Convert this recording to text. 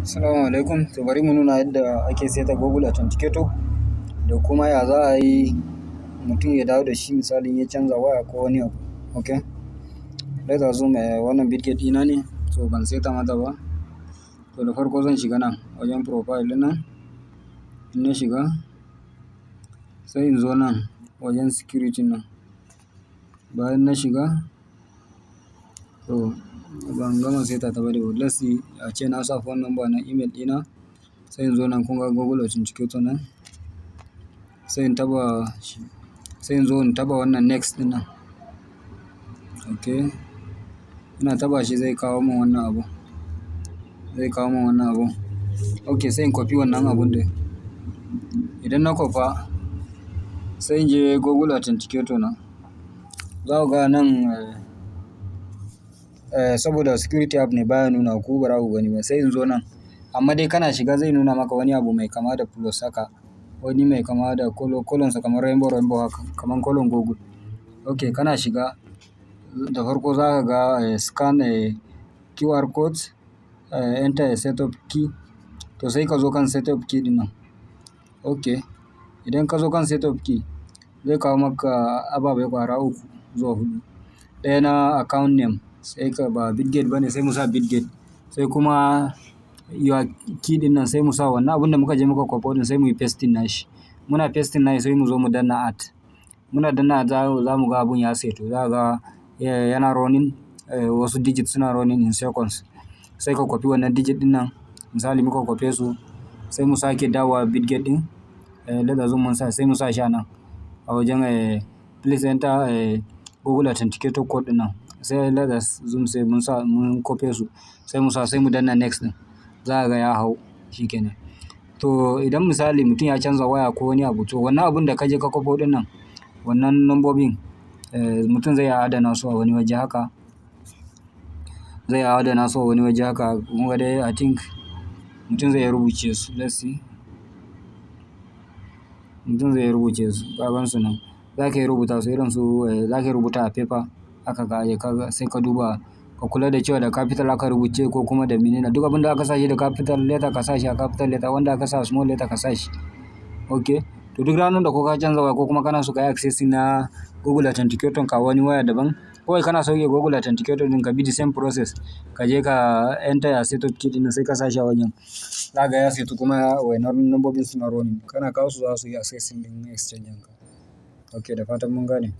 Assalamu alaikum. To bari mu nuna yadda ake saita Google Authenticator da kuma ya za a yi mutum ya dawo da shi misali ya canza waya ko wani abu. Okay? Let us zoom wannan Bitget ɗina ne, to ban saita mata ba. To da farko zan shiga nan wajen profile ɗin nan. In na shiga, sai in zo nan wajen security nan. Bayan na shiga, to ban gama saita ta ba dai. Let's see, ace na sa phone number na email ɗina. Sai in zo nan kun ga Google Authenticator nan. Sai in taɓa shi, sai in zo in taɓa wannan next ɗin nan. Okay. Ina taɓa shi zai kawo min wannan abu. Zai kawo min wannan abu. Okay, sai in copy wannan abun dai. Idan na kwafa, sai in je Google Authenticator nan. Za ku ga nan, saboda security app ne baya nuna ku bara ku gani ba. Sai in zo nan. Amma dai kana shiga zai nuna maka wani abu mai kama da plus haka. Wani mai kama da color sa kamar rainbow haka, kamar color Google. Okay, kana shiga. Da farko za ka ga scan QR code, enter a setup key. To sai ka zo kan setup key ɗin nan. Okay. Idan ka zo kan setup key, zai kawo maka ababai ƙwara uku zuwa huɗu. Ɗaya na account name, sai ka ba Bitget bane sai mu sa Bitget. Sai kuma your key ɗin nan sai mu sa wannan abun da muka je muka kwafo ɗin sai muyi pasting nashi. Muna pasting nashi sai mu zo mu danna add. Muna danna za mu ga abun ya setu. Za ka ga yana running, wasu digits suna running in seconds. Sai ka copy wannan digit ɗin nan. Misali muka kwafe su, sai mu sake dawowa Bitget ɗin. Let us zoom mun sa, sai mu sa shi a nan. A wajen please enter Google Authenticator code ɗin nan. Sai let us zoom sai mun sa mun kwafe su. Sai mu sa sai mu danna next ɗin. Za ka ga ya hau shikenan. To idan misali mutum ya canza waya ko wani abu, to wannan abun da ka je ka kwafo ɗin nan, wannan lambobin, mutum zai iya adana su a wani waje haka. Zai iya adana su a wani waje haka. Kun ga dai I think mutum zai iya rubuce su. Let's see. Mutum zai iya rubuce su. Ka gan su nan. Za ka iya rubuta su irin su, za ka iya rubuta a paper haka sai ka duba ka kula da cewa da capital aka rubuce ko kuma da menene. Duk abin da aka sa shi da capital letter ka sa shi a capital letter, wanda aka sa small letter ka sa shi. Okay. To duk ranar da ko ka canza waya ko kuma kana so ka yi accessing na Google Authenticator ka wani waya daban, kawai kana sauke Google Authenticator ɗin ka bi the same process. Ka je ka enter a setup key ɗin nan sai ka sa shi a wajen. Za ka ga ya setu kuma wannan lambobin suna running. Kana kawo su za su yi accessing ɗin exchange ɗinka. Okay, da fatan mun gane.